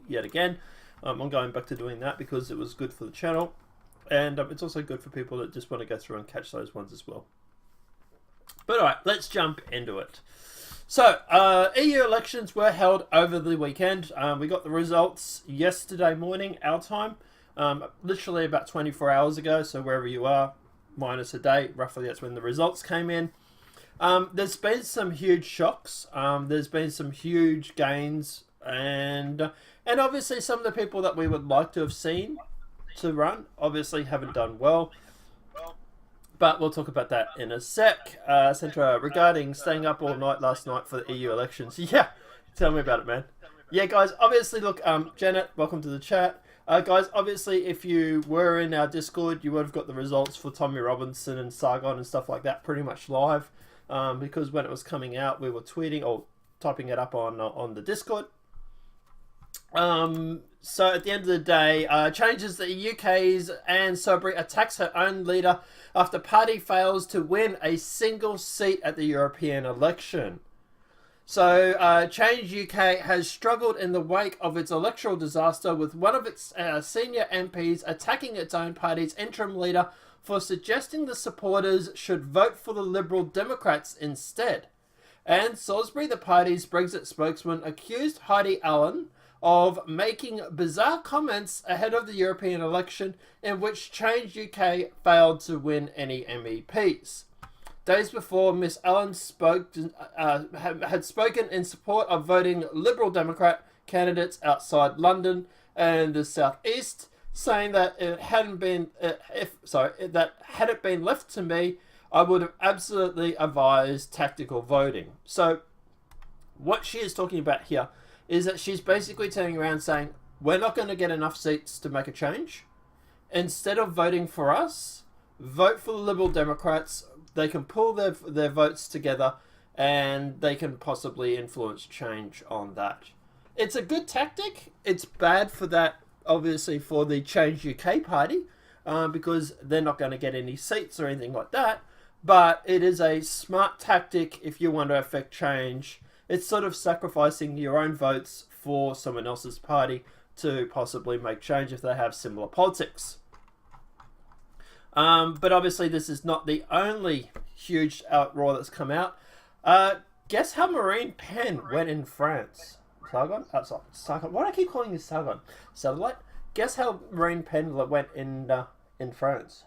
yet again. I'm going back to doing that because it was good for the channel, and it's also good for people that just want to go through and catch those ones as well. But alright, let's jump into it. So, EU elections were held over the weekend. We got the results yesterday morning, our time, literally about 24 hours ago, so wherever you are, minus a day, roughly that's when the results came in. There's been some huge shocks, there's been some huge gains, and obviously some of the people that we would like to have seen to run obviously haven't done well. But we'll talk about that in a sec. Centra, regarding staying up all night last night for the EU elections. Yeah, tell me about it, man. Yeah, guys, obviously, look, Janet, welcome to the chat. Guys, obviously, if you were in our Discord, you would have got the results for Tommy Robinson and Sargon and stuff like that pretty much live. Because when it was coming out, we were tweeting or typing it up on the Discord. So at the end of the day, changes the UK's Anne Soubry attacks her own leader after party fails to win a single seat at the European election. So Change UK has struggled in the wake of its electoral disaster, with one of its senior MPs attacking its own party's interim leader for suggesting the supporters should vote for the Liberal Democrats instead. Anne Salisbury, the party's Brexit spokesman, accused Heidi Allen of making bizarre comments ahead of the European election in which Change UK failed to win any MEPs. Days before, Miss Allen had spoken in support of voting Liberal Democrat candidates outside London and the South East, saying that had it been left to me, I would have absolutely advised tactical voting. So, what she is talking about here is that she's basically turning around saying, we're not going to get enough seats to make a change. Instead of voting for us, vote for the Liberal Democrats. They can pull their votes together and they can possibly influence change on that. It's a good tactic. It's bad for that, obviously, for the Change UK party, because they're not going to get any seats or anything like that. But it is a smart tactic if you want to affect change. It's sort of sacrificing your own votes for someone else's party to possibly make change if they have similar politics. But obviously this is not the only huge outroar that's come out. Guess how Marine Pen went in France? Sargon? Sargon. Why do I keep calling this Sargon? Satellite? Guess how Marine Pen went in France?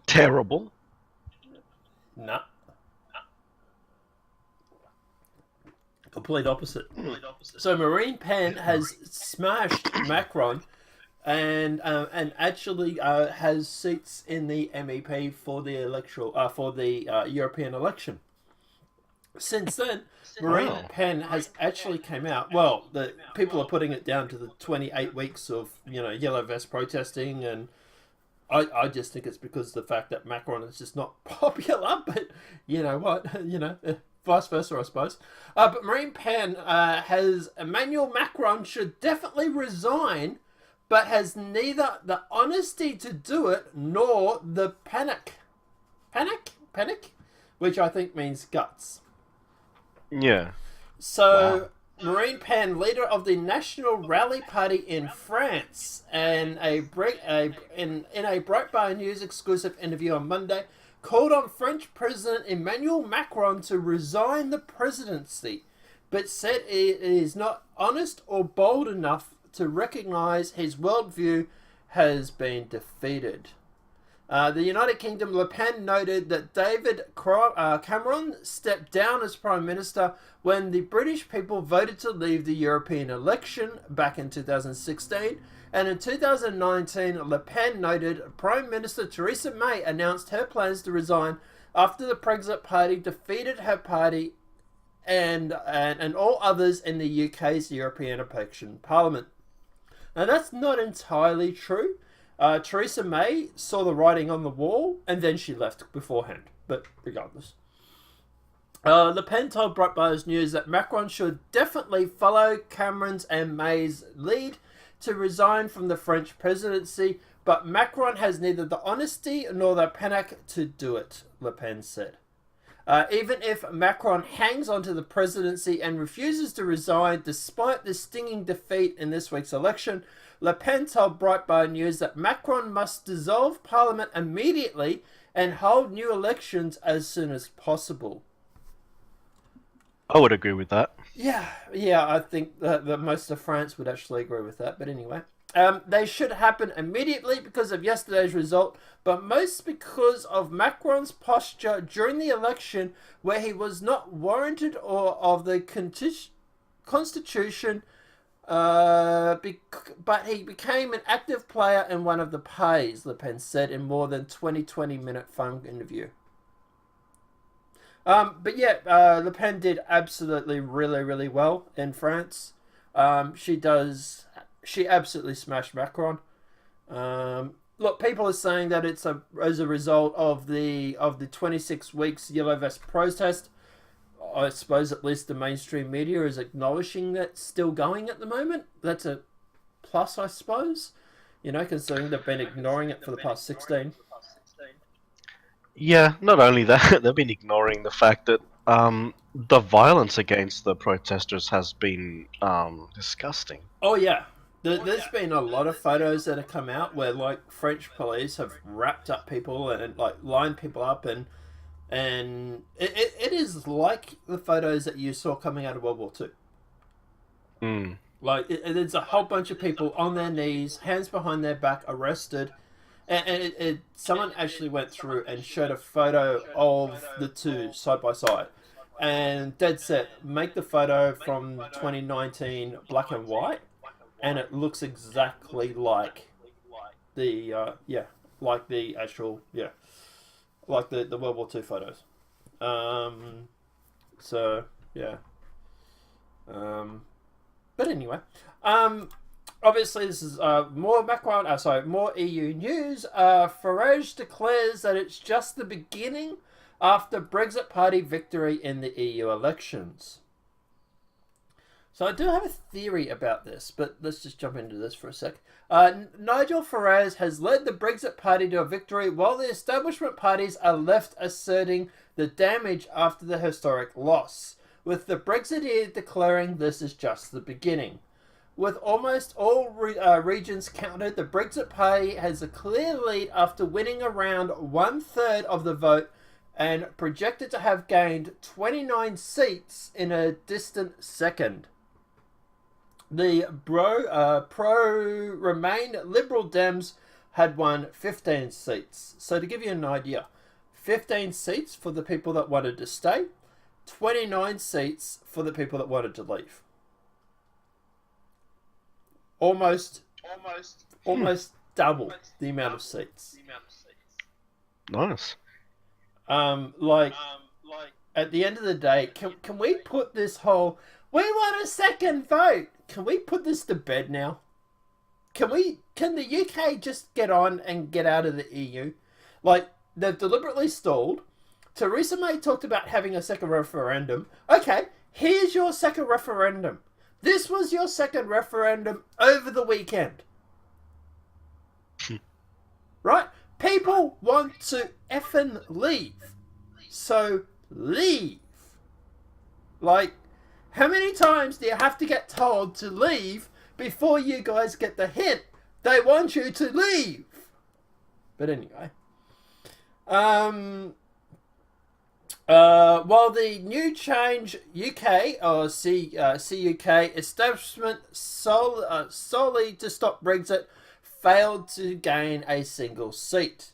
Terrible. No. Complete opposite. So Marine Pen has smashed Macron, and actually has seats in the MEP for the European election. Since then, Marine Pen has actually came out. Well, the people are putting it down to the 28 weeks of yellow vest protesting, and I just think it's because of the fact that Macron is just not popular. But you know what, vice versa, I suppose. But Marine Pen has Emmanuel Macron should definitely resign, but has neither the honesty to do it nor the panic, which I think means guts. Yeah. So Wow. Marine Pen, leader of the National Rally Party in France, and in a Breitbart News exclusive interview on Monday, called on French President Emmanuel Macron to resign the presidency, but said it is not honest or bold enough to recognise his worldview has been defeated. The United Kingdom, Le Pen noted that David Cameron stepped down as Prime Minister when the British people voted to leave the European election back in 2016. And in 2019, Le Pen noted Prime Minister Theresa May announced her plans to resign after the Brexit Party defeated her party and all others in the UK's European Election Parliament. Now, that's not entirely true. Theresa May saw the writing on the wall and then she left beforehand. But regardless. Le Pen told Breitbart News that Macron should definitely follow Cameron's and May's lead to resign from the French presidency, but Macron has neither the honesty nor the panic to do it, Le Pen said. Even if Macron hangs onto the presidency and refuses to resign despite the stinging defeat in this week's election, Le Pen told Breitbart News that Macron must dissolve parliament immediately and hold new elections as soon as possible. I would agree with that. Yeah, I think that most of France would actually agree with that. But anyway, they should happen immediately because of yesterday's result, but most because of Macron's posture during the election, where he was not warranted or of the constitution, but he became an active player in one of the parties, Le Pen said in more than 20-minute phone interview. But yeah, Le Pen did absolutely really well in France. She absolutely smashed Macron. Look, people are saying that it's as a result of the 26 weeks Yellow Vest protest. I suppose at least the mainstream media is acknowledging that's still going at the moment. That's a plus, I suppose. Considering they've been ignoring it for the past 16. Yeah, not only that, they've been ignoring the fact that the violence against the protesters has been disgusting. Oh yeah, there's been a lot of photos that have come out where like French police have wrapped up people and like lined people up and it is like the photos that you saw coming out of World War Two. Mm. Like there's a whole bunch of people on their knees, hands behind their back, arrested. And someone actually went through and showed a photo of the two side by side. And dead set, make the photo from 2019 black and white, and it looks exactly like the, like the actual, like the World War II photos. So, yeah. But anyway, obviously, this is more more EU news. Farage declares that it's just the beginning after Brexit Party victory in the EU elections. So I do have a theory about this, but let's just jump into this for a sec. Nigel Farage has led the Brexit Party to a victory, while the establishment parties are left asserting the damage after the historic loss, with the Brexiteer declaring this is just the beginning. With almost all regions counted, the Brexit Party has a clear lead after winning around 1/3 of the vote and projected to have gained 29 seats in a distant second. The pro-Remain Liberal Dems had won 15 seats. So to give you an idea, 15 seats for the people that wanted to stay, 29 seats for the people that wanted to leave. Almost double the amount of seats. Nice. At the end of the day, can we put this whole we want a second vote? Can we put this to bed now? Can the UK just get on and get out of the EU? Like, they've deliberately stalled. Theresa May talked about having a second referendum. Okay, here's your second referendum. This was your second referendum over the weekend. Right? People want to effing leave. So leave. Like, how many times do you have to get told to leave before you guys get the hint they want you to leave? But anyway. While the New Change UK or CUK establishment solely to stop Brexit failed to gain a single seat.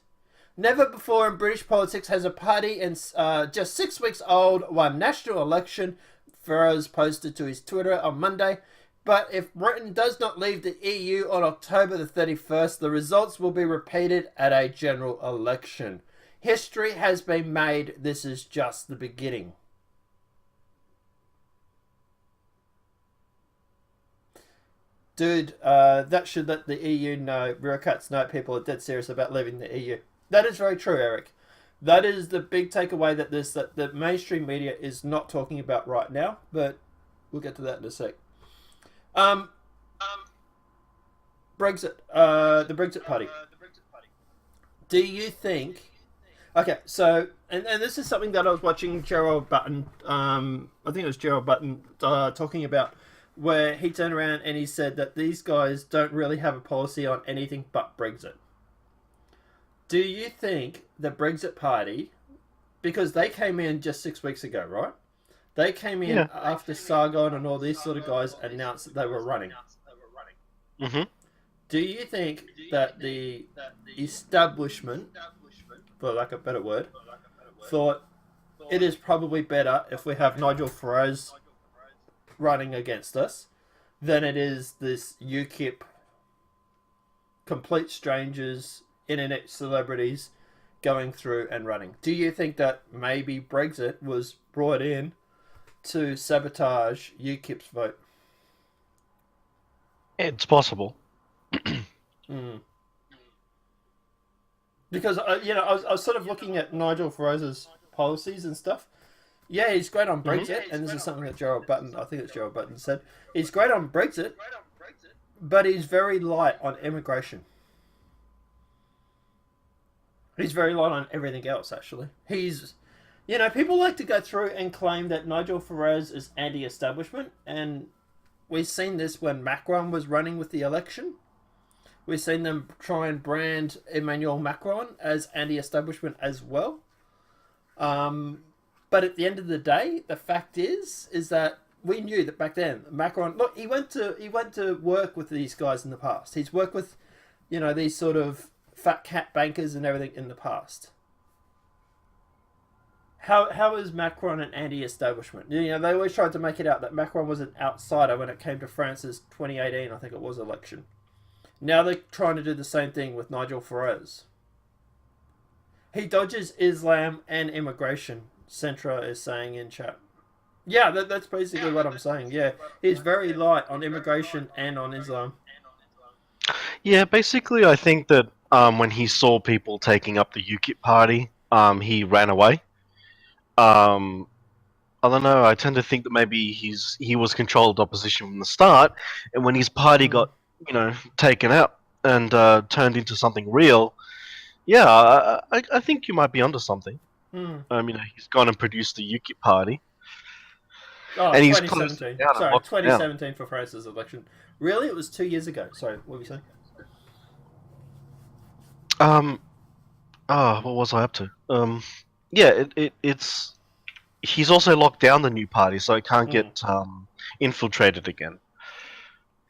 Never before in British politics has a party in just 6 weeks old won national election, Farage posted to his Twitter on Monday. But if Britain does not leave the EU on October the 31st, the results will be repeated at a general election. History has been made. This is just the beginning. Dude, that should let the EU know, bureaucrats know people are dead serious about leaving the EU. That is very true, Eric. That is the big takeaway that the mainstream media is not talking about right now, but we'll get to that in a sec. Brexit, the Brexit Party. Do you think... Okay, so and this is something that I was watching Gerald Button. I think it was Gerald Button talking about, where he turned around and he said that these guys don't really have a policy on anything but Brexit. Do you think the Brexit Party, because they came in just 6 weeks ago, right? They came in Yeah. after Sargon and all these sort of guys announced that they were running. Hmm. Do you think that the establishment, for lack of a better word, thought it is probably better if we have Nigel Farage running against us than it is this UKIP complete strangers, internet celebrities going through and running? Do you think that maybe Brexit was brought in to sabotage UKIP's vote? It's possible. Mm. Because I was sort of looking at Nigel Farage's policies and stuff. Yeah, he's great on Brexit, and this is something that Gerald Button, I think it's Gerald Button, said. He's great on Brexit, but he's very light on immigration. He's very light on everything else, actually. People like to go through and claim that Nigel Farage is anti-establishment, and we've seen this when Macron was running with the election. We've seen them try and brand Emmanuel Macron as anti-establishment as well. But at the end of the day, the fact is that we knew that back then Macron. Look, he went to work with these guys in the past. He's worked with, these sort of fat cat bankers and everything in the past. How is Macron an anti-establishment? They always tried to make it out that Macron was an outsider when it came to France's 2018, I think it was, election. Now they're trying to do the same thing with Nigel Farage. He dodges Islam and immigration, Centra is saying in chat. Yeah, that's basically what I'm saying. Yeah, he's very light on immigration and on Islam. Yeah, basically, I think that when he saw people taking up the UKIP party, he ran away. I don't know. I tend to think that maybe he was controlled opposition from the start, and when his party got taken out and turned into something real, yeah, I think you might be onto something. He's gone and produced the UKIP party, Oh, and he's closed 2017. it down and Sorry, locked it down. 2017 for France's election. Really? It was 2 years ago. Sorry, what were you saying? What was I up to? Yeah, it's he's also locked down the new party, so it can't get infiltrated again.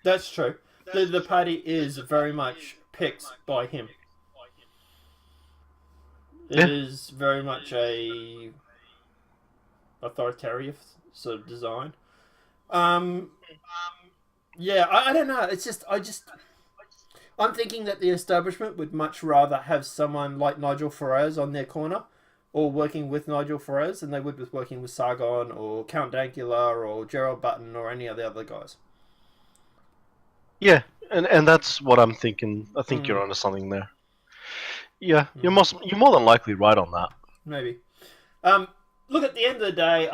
That's true. The party is very much picked by him. It is very much a authoritarian sort of design. Yeah, I don't know. It's just I'm thinking that the establishment would much rather have someone like Nigel Farage on their corner, or working with Nigel Farage, than they would with working with Sargon or Count Dankula or Gerald Button or any of the other guys. Yeah, and that's what I'm thinking. I think you're onto something there. Yeah, you're more than likely right on that. Maybe. Look, at the end of the day,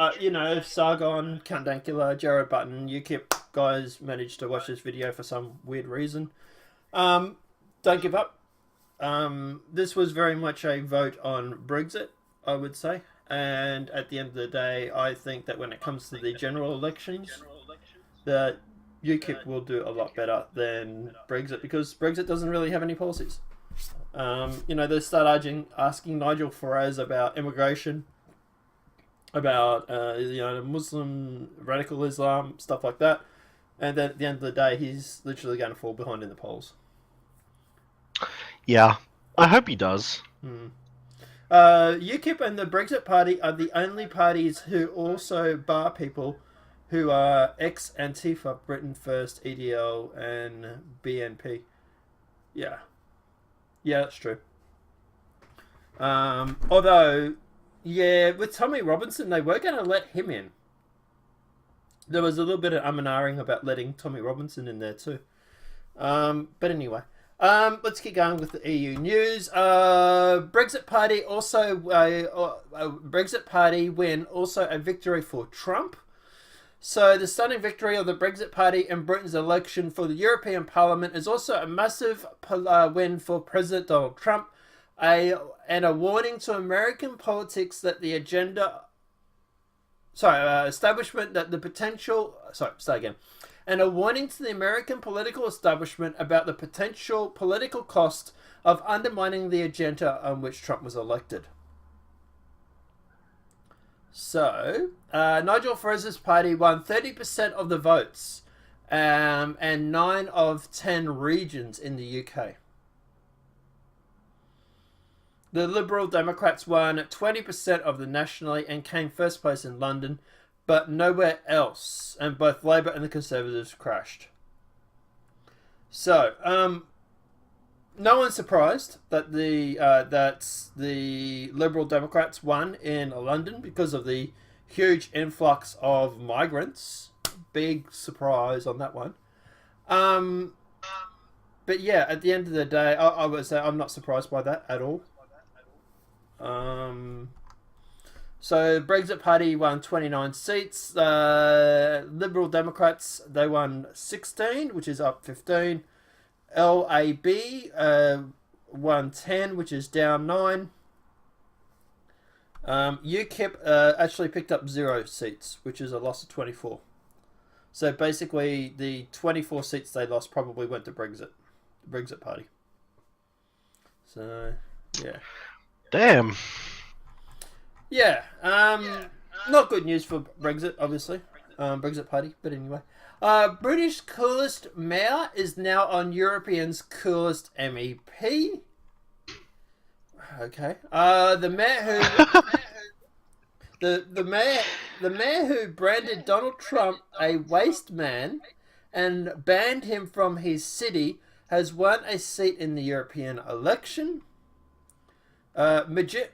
Sargon, Count Dankula, Gerald Button, UKIP guys managed to watch this video for some weird reason. Don't give up. This was very much a vote on Brexit, I would say. And at the end of the day, I think that when it comes to the general elections, that UKIP will do a lot better than Brexit, because Brexit doesn't really have any policies. They start asking Nigel Farage about immigration, about Muslim radical Islam, stuff like that, and then at the end of the day, he's literally going to fall behind in the polls. Yeah, I hope he does. UKIP and the Brexit Party are the only parties who also bar people who are ex-Antifa, Britain First, EDL, and BNP. Yeah, that's true. Although, yeah, with Tommy Robinson, they were going to let him in. There was a little bit of and ahhing about letting Tommy Robinson in there too. But anyway, let's keep going with the EU news. Brexit Party also Brexit Party win, also a victory for Trump. So the stunning victory of the Brexit Party in Britain's election for the European Parliament is also a massive win for President Donald Trump. And a warning to American politics that the agenda. Establishment that the potential. Start again. And a warning to the American political establishment about the potential political cost of undermining the agenda on which Trump was elected. So, Nigel Farage's party won 30% of the votes, and 9 of 10 regions in the UK. The Liberal Democrats won 20% of the nationally and came first place in London, but nowhere else, and both Labour and the Conservatives crashed. So, no one's surprised that the Liberal Democrats won in London because of the huge influx of migrants. Big surprise on that one. But yeah, at the end of the day, I would say I'm not surprised by that at all. So Brexit Party won 29 seats. Liberal Democrats, they won 16, which is up 15. LAB won 10, which is down 9. UKIP actually picked up 0 seats, which is a loss of 24. So basically, the 24 seats they lost probably went to Brexit Party. So, yeah. Damn. Yeah, not good news for Brexit, obviously. Brexit Party, but anyway. British coolest mayor is now on Europeans' coolest MEP. Okay. The mayor who the mayor who branded Donald Trump a waste man and banned him from his city has won a seat in the European election. Major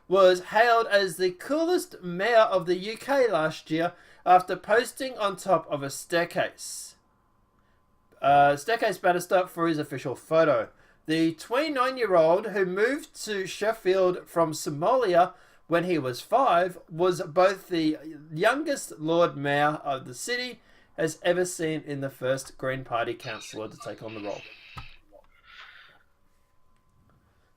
was hailed as the coolest mayor of the UK last year after posting on top of a staircase banister for his official photo. The 29-year-old who moved to Sheffield from Somalia when he was 5 was both the youngest Lord Mayor of the city has ever seen in the first Green Party councillor to take on the role.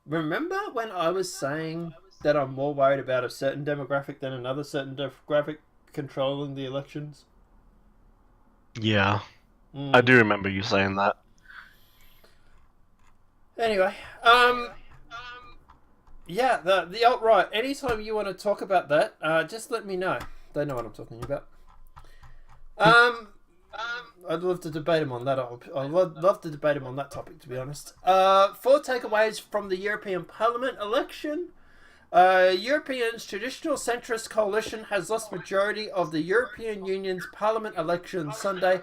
Remember when I was saying that I'm more worried about a certain demographic than another certain demographic controlling the elections? Yeah. I do remember you saying that. Anyway, yeah, the alt-right. Anytime you want to talk about that, just let me know. They know what I'm talking about. I'd love to debate him on that. I'd love to debate him on that topic, to be honest. 4 takeaways from the European Parliament election. Europeans' traditional centrist coalition has lost majority of the European Union's Parliament election Sunday,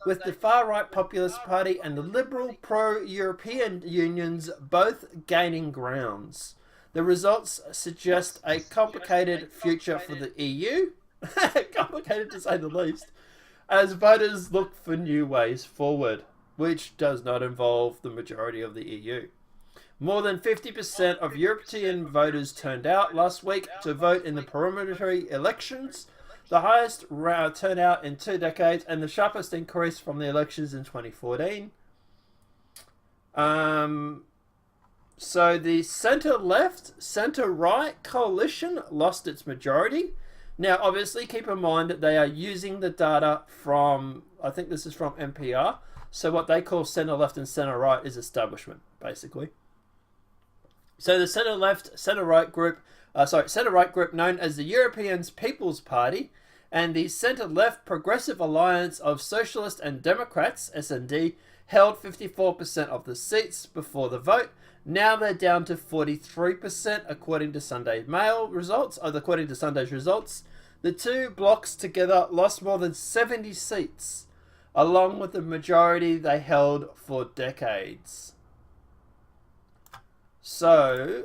with the far-right Populist Party and the liberal pro-European unions both gaining grounds. The results suggest a complicated future for the EU. Complicated to say the least. As voters look for new ways forward, which does not involve the majority of the EU. More than 50% of European voters turned out last week to vote in the parliamentary elections, the highest turnout in 2 decades and the sharpest increase from the elections in 2014. So the centre-left, centre-right coalition lost its majority. Now, obviously, keep in mind that they are using the data from, I think this is from NPR. So what they call centre-left and centre-right is establishment, basically. So the centre-left, centre-right group, centre-right group known as the Europeans People's Party and the centre-left Progressive Alliance of Socialists and Democrats, S&D, held 54% of the seats before the vote. Now they're down to 43% according to Sunday's results. The two blocs together lost more than 70 seats, along with the majority they held for decades. So,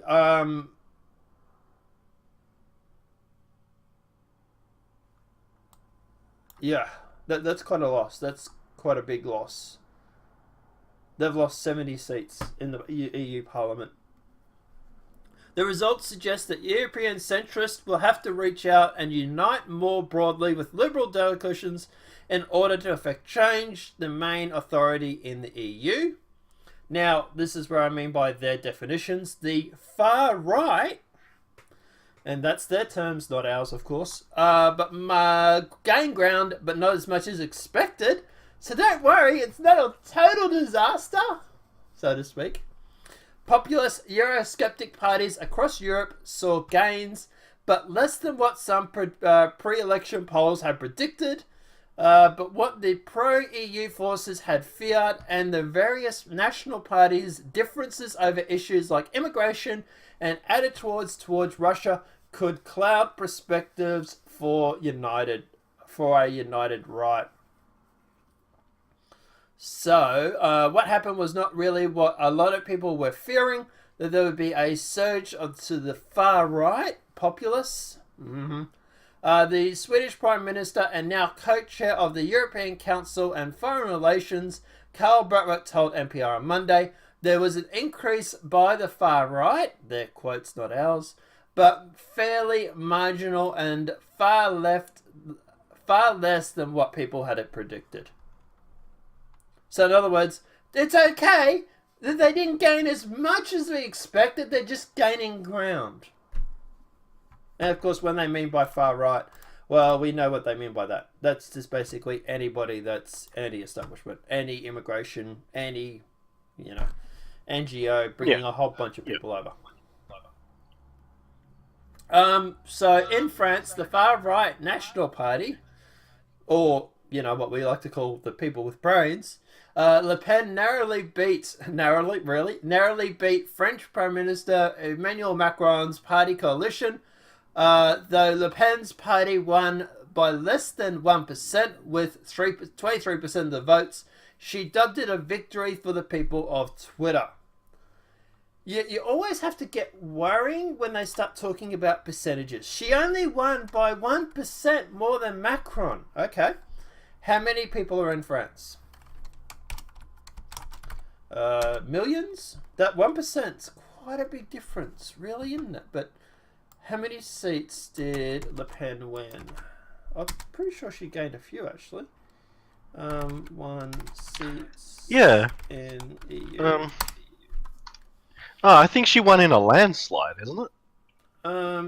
yeah, that's quite a loss. That's quite a big loss. They've lost 70 seats in the EU Parliament. The results suggest that European centrists will have to reach out and unite more broadly with liberal delegations in order to effect change, the main authority in the EU. Now, this is where I mean by their definitions. The far right, and that's their terms, not ours, of course, but gain ground, but not as much as expected. So don't worry, it's not a total disaster, so to speak. Populist Eurosceptic parties across Europe saw gains, but less than what some pre-election polls had predicted. But what the pro-EU forces had feared, and the various national parties' differences over issues like immigration and attitudes towards Russia could cloud perspectives for a united right. So, what happened was not really what a lot of people were fearing, that there would be a surge to the far right, populists. The Swedish Prime Minister and now co-chair of the European Council and Foreign Relations, Karl Brattwart, told NPR on Monday there was an increase by the far right, their quotes, not ours, but fairly marginal and far less than what people had predicted. So in other words, it's okay that they didn't gain as much as we expected, they're just gaining ground. And of course, when they mean by far right, well, we know what they mean by that. That's just basically anybody that's anti-establishment, anti-immigration, NGO, bringing a whole bunch of people over. So in France, the far right National Party, or what we like to call the people with brains, Le Pen narrowly beat French Prime Minister Emmanuel Macron's party coalition. Though Le Pen's party won by less than 1% with 23% of the votes, she dubbed it a victory for the people of Twitter. You always have to get worrying when they start talking about percentages. She only won by 1% more than Macron. Okay. How many people are in France? Millions? That 1%'s quite a big difference, really, isn't it? But how many seats did Le Pen win? I'm pretty sure she gained a few, actually. 1 seats. Yeah. In EU. I think she won in a landslide, isn't it?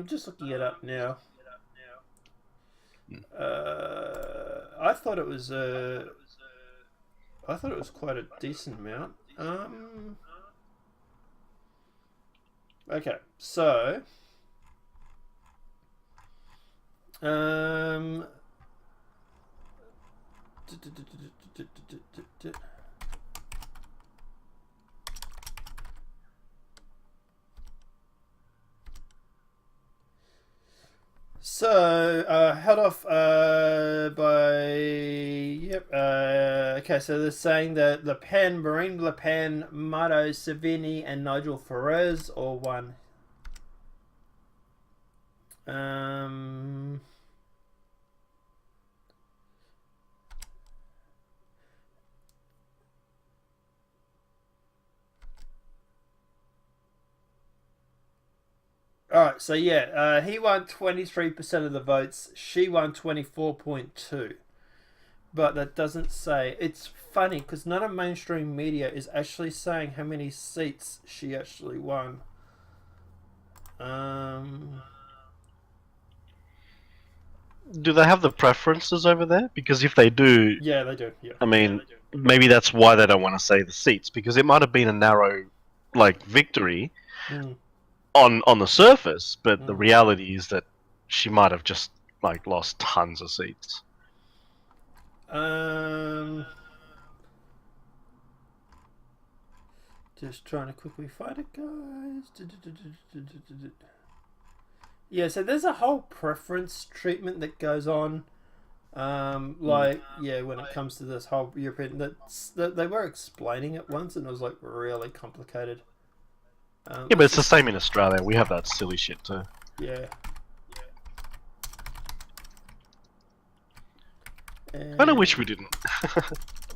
Just looking it up now. I thought it was quite a decent amount. Okay, so held off okay, so they're saying that Marine Le Pen, Matteo Salvini, and Nigel Farage all won. Alright, so he won 23% of the votes, she won 24.2%. But that doesn't say. It's funny because none of mainstream media is actually saying how many seats she actually won. Do they have the preferences over there? Because if they do, yeah, they do. Yeah. I mean, maybe that's why they don't want to say the seats, because it might have been a narrow, victory on the surface, but the reality is that she might have just lost tons of seats. Just trying to quickly find it, guys. Yeah, so there's a whole preference treatment that goes on. When it comes to this whole European, that they were explaining it once, and it was really complicated. Yeah, but it's the same in Australia. We have that silly shit too. Yeah. I kind of wish we didn't.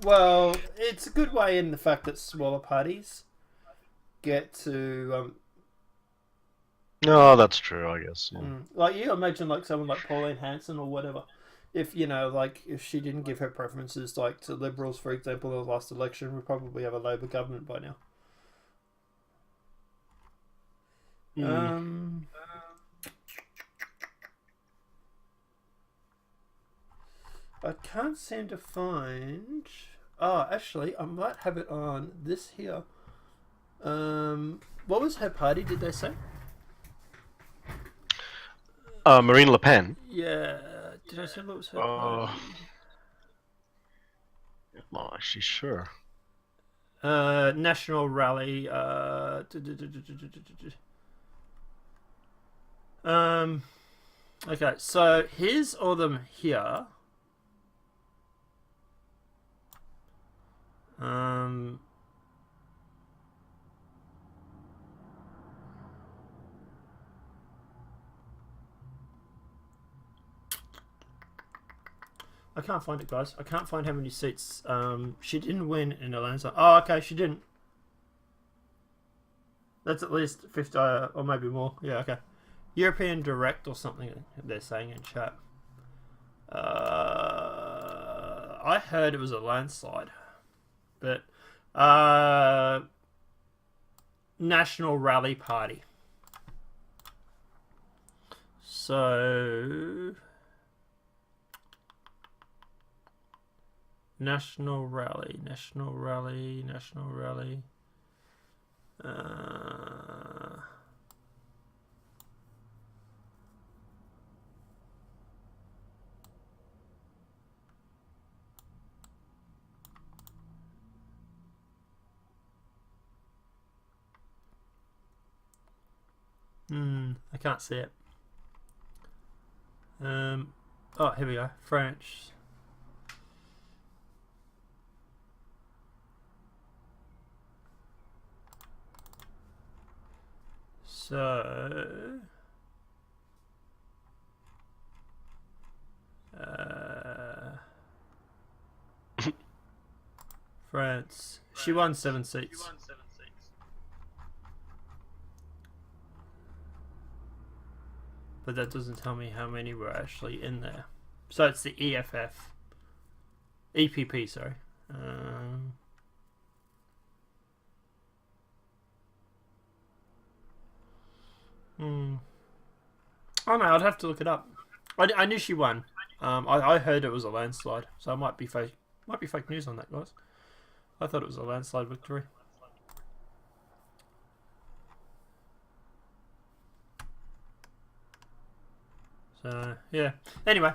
Well, it's a good way in the fact that smaller parties get to. No, that's true. I guess. Yeah. You imagine someone like Pauline Hanson or whatever. If if she didn't give her preferences to Liberals, for example, in the last election, we'd probably have a Labor government by now. Um, I can't seem to find. Oh, actually, I might have it on this here. What was her party? Did they say? Marine Le Pen. Yeah. Did I say what was her Oh, party? I'm not actually sure. National rally. Okay, so here's all them here. I can't find it, guys. I can't find how many seats. She didn't win in a landslide. Oh, okay, she didn't. That's at least 50 or maybe more. Yeah, okay. European Direct or something they're saying in chat. I heard it was a landslide. But National Rally Party. So National Rally. I can't see it. Oh, here we go. French. So, France. She won 7 seats. But that doesn't tell me how many were actually in there. So it's the EFF. EPP, sorry. Oh no, I'd have to look it up. I knew she won. I heard it was a landslide, so it might be fake. Might be fake news on that, guys. I thought it was a landslide victory. So yeah. Anyway,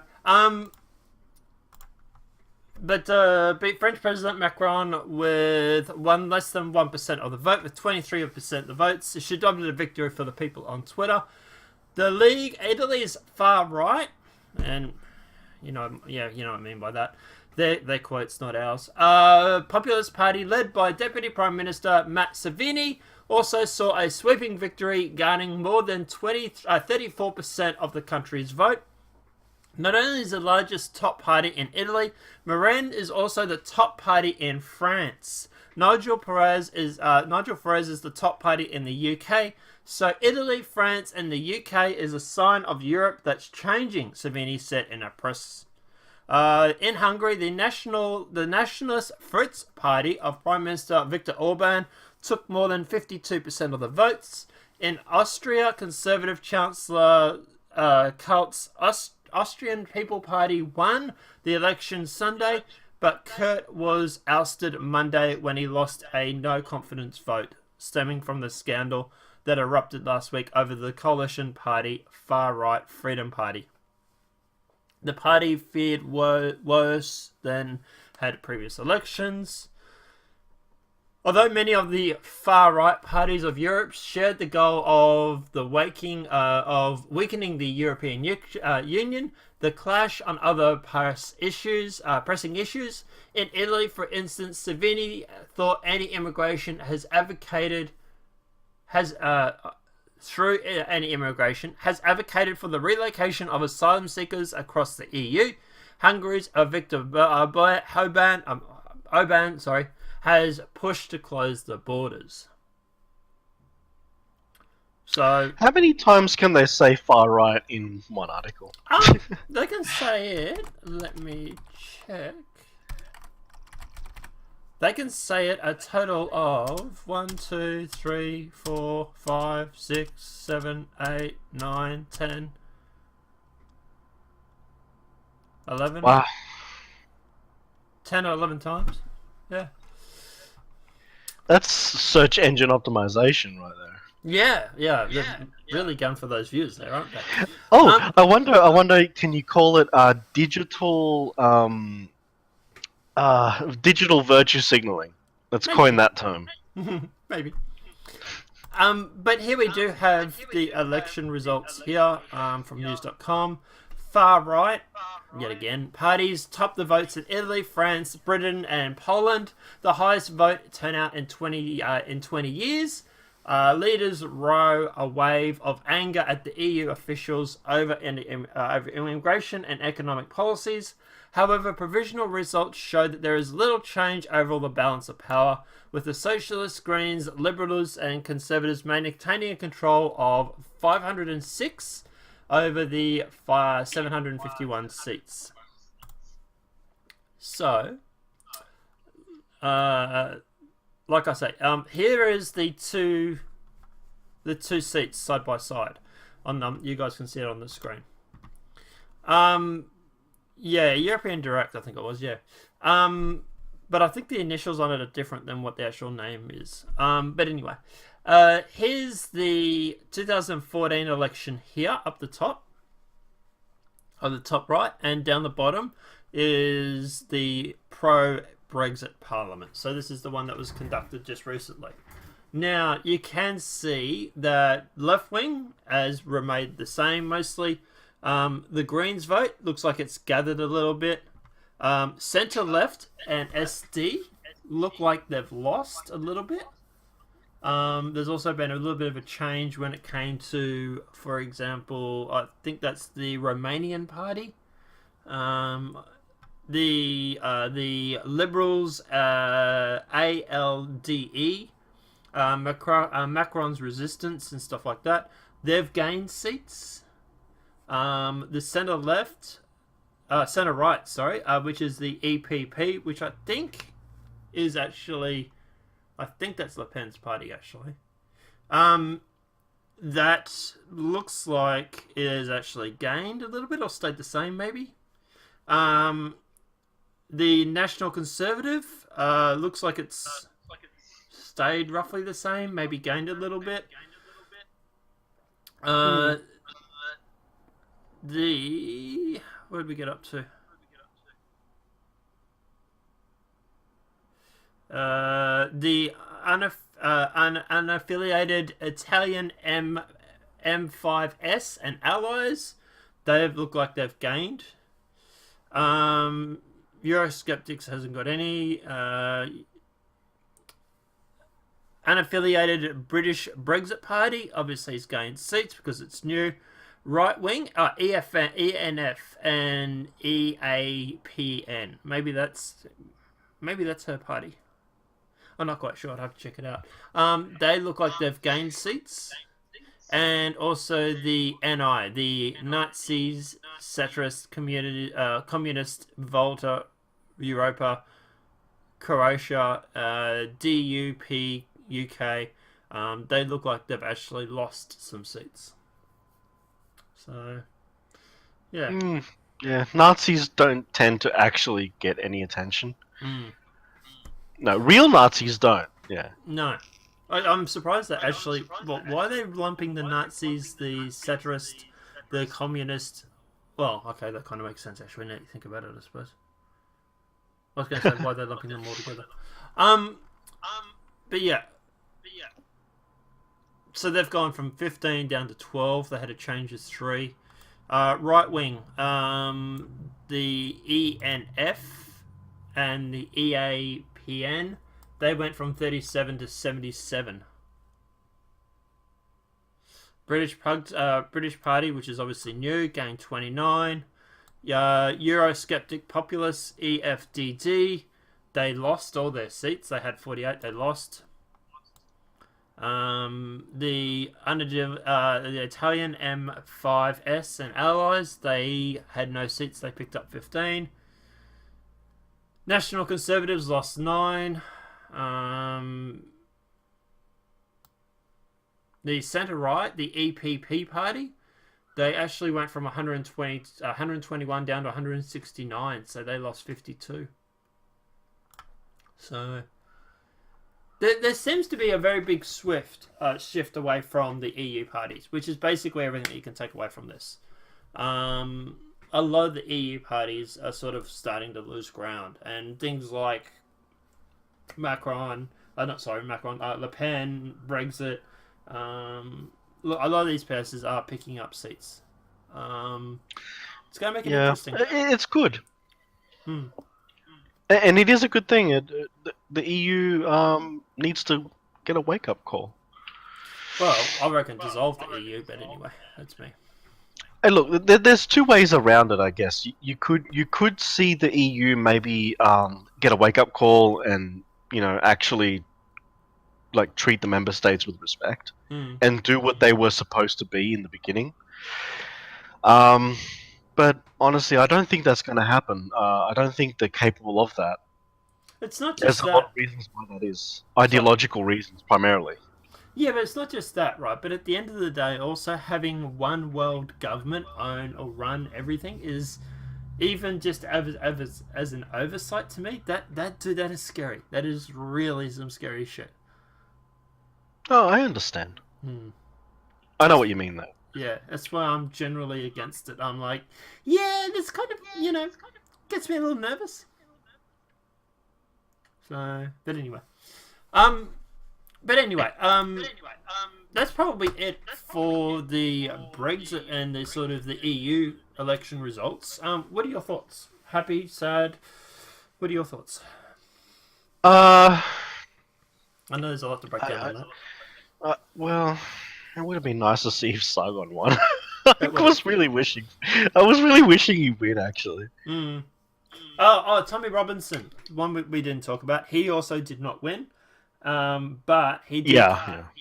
but beat French President Macron with less than 1% of the vote, with 23% of the votes. She adopted a victory for the people on Twitter. The League, Italy's far right, and you know what I mean by that. Their quotes, not ours. Populist Party, led by Deputy Prime Minister Matt Salvini, also saw a sweeping victory, garnering more than 34% of the country's vote. Not only is the largest top party in Italy, Marine is also the top party in France. Nigel Farage is the top party in the UK. So Italy, France, and the UK is a sign of Europe that's changing, Salvini said in a press. In Hungary, the nationalist Fritz party of Prime Minister Viktor Orban took more than 52% of the votes. In Austria, Conservative Chancellor Kurz Austrian People Party won the election Sunday, but Kurt was ousted Monday when he lost a no-confidence vote, stemming from the scandal that erupted last week over the coalition party far-right Freedom Party. The party feared worse than had previous elections. Although many of the far-right parties of Europe shared the goal of weakening the European Union, the clash on other pressing issues. In Italy, for instance, Salvini thought anti-immigration has advocated for the relocation of asylum seekers across the EU. Hungary's Viktor Orban has pushed to close the borders. So, how many times can they say far right in one article? They can say it. Let me check. They can say it a total of 1, 2, 3, 4, 5, 6, 7, 8, 9, 10, 11. Wow. 10 or 11 times. Yeah. That's search engine optimization right there. Yeah. They've really gone for those views there, aren't they? Oh, I wonder. Can you call it digital virtue signaling? Let's coin that term. Maybe. But here we do have the election results here from news.com. Far right, yet again, parties top the votes in Italy, France, Britain, and Poland. The highest vote turnout in 20 years. Leaders row a wave of anger at the EU officials over immigration and economic policies. However, provisional results show that there is little change overall the balance of power, with the Socialists, Greens, Liberals, and Conservatives maintaining a control of 506 over the 751 seats. So, like I say, here is the two seats side by side. You guys can see it on the screen. Yeah, European Direct, I think it was. Yeah. But I think the initials on it are different than what the actual name is. But anyway, here's the 2014 election here up the top, on the top right, and down the bottom is the pro-Brexit Parliament. So this is the one that was conducted just recently. Now, you can see that left wing has remained the same mostly. The Greens vote looks like it's gathered a little bit. Centre left and SD look like they've lost a little bit. There's also been a little bit of a change when it came to, for example, I think that's the Romanian party. The Liberals, ALDE, Macron's Resistance and stuff like that, they've gained seats. The centre left, centre right, sorry, which is the EPP, which I think is actually, I think that's Le Pen's party actually. That looks like it has actually gained a little bit or stayed the same maybe. The National Conservative looks like it's stayed roughly the same, maybe gained a little bit. Where did we get up to? The unaffiliated Italian M5S and allies, they look like they've gained. Eurosceptics hasn't got any. Unaffiliated British Brexit Party obviously has gained seats because it's new. Right wing, ENF and EAPN. Maybe that's her party. I'm not quite sure. I'd have to check it out. They look like they've gained seats, and also the NI, the Nazis, Satirist Community, Communist Volta, Europa, Croatia, DUP, UK. They look like they've actually lost some seats. So, yeah. Yeah, Nazis don't tend to actually get any attention. No, real Nazis don't. Yeah. No. I'm surprised that actually... Well, why are they lumping the Nazis, the satirist, the communist... Well, okay, that kind of makes sense actually now you think about it, I suppose. I was going to say why they're lumping them all together. But yeah. So they've gone from 15 down to 12. They had a change of 3. Right wing, the ENF and the EAPN, they went from 37 to 77. British Party, which is obviously new, gained 29. Eurosceptic Populace, EFDD, they lost all their seats. They had 48. They lost. The Italian M5S and allies, they had no seats. They picked up 15. National Conservatives lost 9. Um, the centre right, the EPP party, they actually went from 121 down to 169, so they lost 52. So there seems to be a very big shift away from the EU parties, which is basically everything that you can take away from this. A lot of the EU parties are sort of starting to lose ground, and things like Le Pen, Brexit. A lot of these places are picking up seats. It's going to make it interesting. It's good. Hmm. And it is a good thing. The EU needs to get a wake-up call. Well, I reckon dissolve the EU, but anyway, that's me. Hey, look, there's two ways around it, I guess. You could see the EU maybe get a wake-up call and actually like treat the member states with respect and do what they were supposed to be in the beginning. But honestly, I don't think that's going to happen. I don't think they're capable of that. It's not just There's a lot of reasons why that is. Ideological reasons, primarily. Yeah, but it's not just that, right? But at the end of the day, also having one world government own or run everything is, even just as an oversight to me, that is scary. That is really some scary shit. Oh, I understand. I know what you mean, though. Yeah, that's why I'm generally against it. I'm like, yeah, this kind of, gets me a little nervous. So, but anyway. That's probably it for the Brexit and the sort of the EU election results. What are your thoughts? Happy, sad? What are your thoughts? I know there's a lot to break down on that. Well, it would have been nice to see if Saigon won. I was really wishing he'd win, actually. Oh, Tommy Robinson, one we didn't talk about. He also did not win. But he did.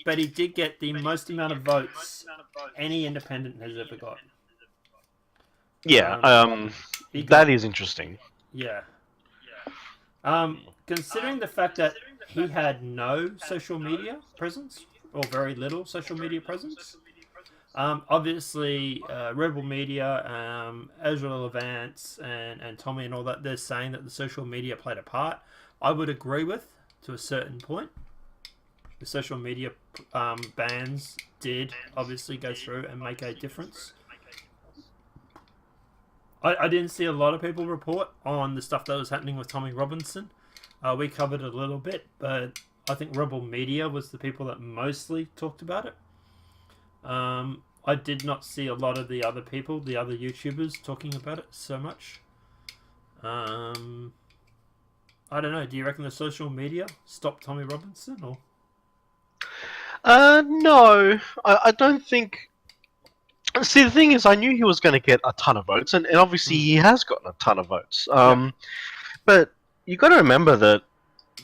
But he did get the most amount of votes any independent has ever got. That is interesting. Yeah. Considering the fact that he had no social media presence or very little social media presence, obviously Rebel Media, Ezra Levant, and Tommy and all that, they're saying that the social media played a part. I would agree with. To a certain point, the social media bans did obviously go through and make a difference. I didn't see a lot of people report on the stuff that was happening with Tommy Robinson. We covered it a little bit, but I think Rebel Media was the people that mostly talked about it. I did not see a lot of the other people, the other YouTubers, talking about it so much. I don't know. Do you reckon the social media stopped Tommy Robinson, or? No, I don't think. See, the thing is, I knew he was going to get a ton of votes, and obviously he has gotten a ton of votes. But you got to remember that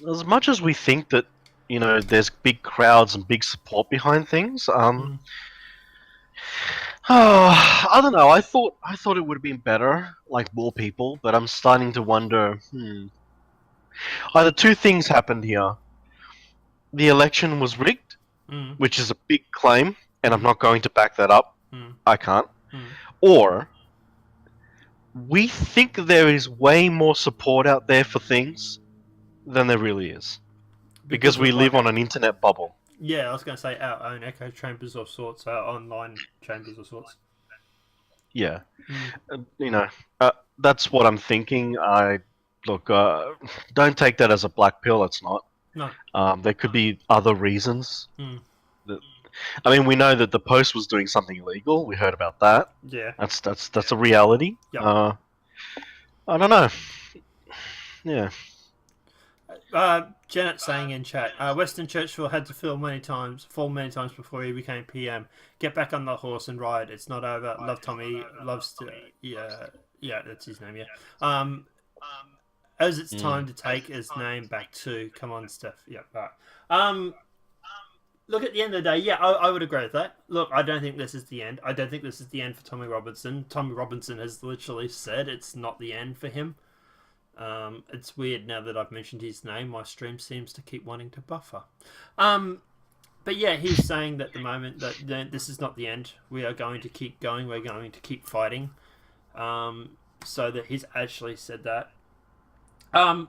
as much as we think that there's big crowds and big support behind things, I don't know. I thought it would have been better, like more people, but I'm starting to wonder. Either two things happened here. The election was rigged, which is a big claim, and I'm not going to back that up. I can't. Or we think there is way more support out there for things than there really is. Because we live on an internet bubble. Yeah, I was going to say our own echo chambers of sorts, our online chambers of sorts. Yeah. That's what I'm thinking. Look, don't take that as a black pill. It's not. No. There could be other reasons. I mean, we know that the Post was doing something illegal. We heard about that. Yeah. That's a reality. Yep. I don't know. Yeah. Janet saying in chat, Western Churchill had to fall many times before he became PM. Get back on the horse and ride. It's not over. Love Tommy. Loves to. Yeah, that's his name. Yeah. As it's time to take his name back too. Come on, Steph. Yeah, right. Look, at the end of the day, yeah, I would agree with that. Look, I don't think this is the end. I don't think this is the end for Tommy Robinson. Tommy Robinson has literally said it's not the end for him. It's weird now that I've mentioned his name. My stream seems to keep wanting to buffer. But yeah, he's saying that at the moment that this is not the end. We are going to keep going. We're going to keep fighting. So that he's actually said that. I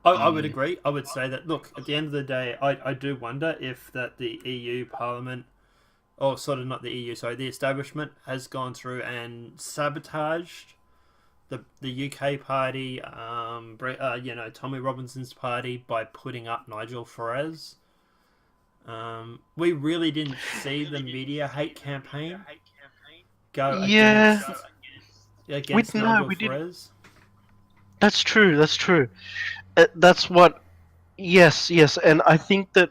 would agree. I would say that, look, at the end of the day, I do wonder if that the EU Parliament, or sort of not the EU, sorry, the establishment has gone through and sabotaged the UK party, Tommy Robinson's party by putting up Nigel Farage. We really didn't see the media hate campaign go against Nigel Farage. That's true. That's true. That's what. Yes, and I think that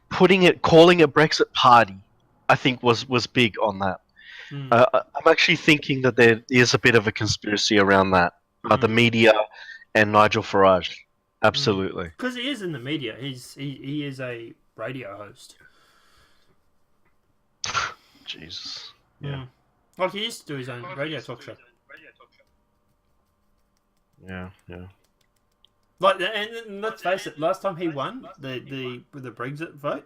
calling it Brexit party, I think was big on that. I'm actually thinking that there is a bit of a conspiracy around that, the media and Nigel Farage. Absolutely, because he is in the media. He is a radio host. Jesus. Yeah. Like he used to do his own radio talk show. Yeah. Like, and let's face it, last time he won the Brexit vote,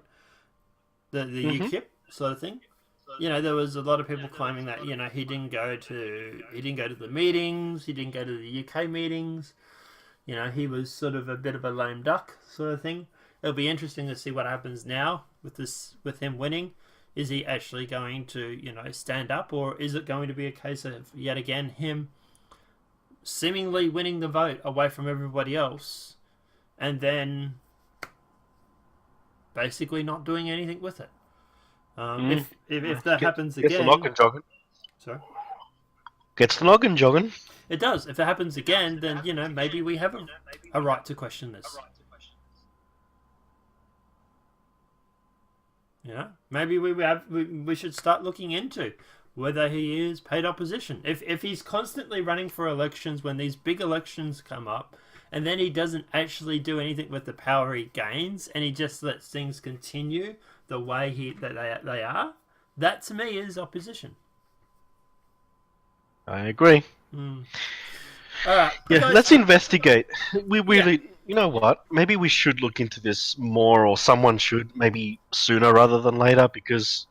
the UKIP sort of thing, there was a lot of people claiming that he didn't go to the meetings, he didn't go to the UK meetings, he was sort of a bit of a lame duck sort of thing. It'll be interesting to see what happens now with him winning. Is he actually going to stand up, or is it going to be a case of yet again him seemingly winning the vote away from everybody else, and then basically not doing anything with it? If that happens again, gets the noggin jogging. Sorry, gets the noggin jogging. It does. If it happens again, then maybe we have a right to question this. Maybe we should start looking into whether he is paid opposition. If he's constantly running for elections when these big elections come up, and then he doesn't actually do anything with the power he gains, and he just lets things continue the way they are, that to me is opposition. I agree. All right. Yeah, let's investigate. We really, you know what? Maybe we should look into this more, or someone should, maybe sooner rather than later, because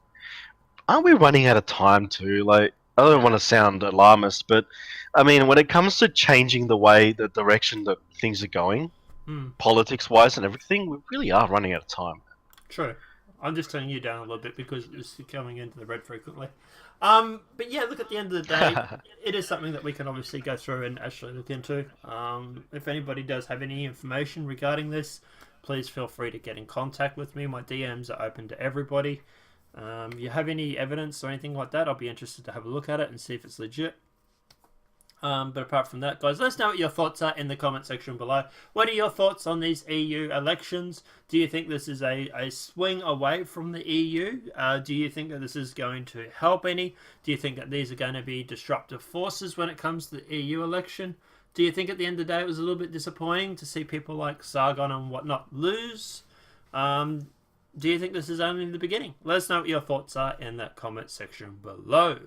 aren't we running out of time too? Like, I don't want to sound alarmist, but I mean, when it comes to changing the direction that things are going, politics-wise and everything, we really are running out of time. True. I'm just turning you down a little bit because it's coming into the red frequently. But yeah, look, at the end of the day, it is something that we can obviously go through and actually look into. If anybody does have any information regarding this, please feel free to get in contact with me. My DMs are open to everybody. You have any evidence or anything like that, I'll be interested to have a look at it and see if it's legit. But apart from that, guys, let us know what your thoughts are in the comment section below. What are your thoughts on these EU elections? Do you think this is a swing away from the EU? Do you think that this is going to help any? Do you think that these are going to be disruptive forces when it comes to the EU election? Do you think at the end of the day it was a little bit disappointing to see people like Sargon and whatnot lose? Do you think this is only the beginning? Let us know what your thoughts are in that comment section below.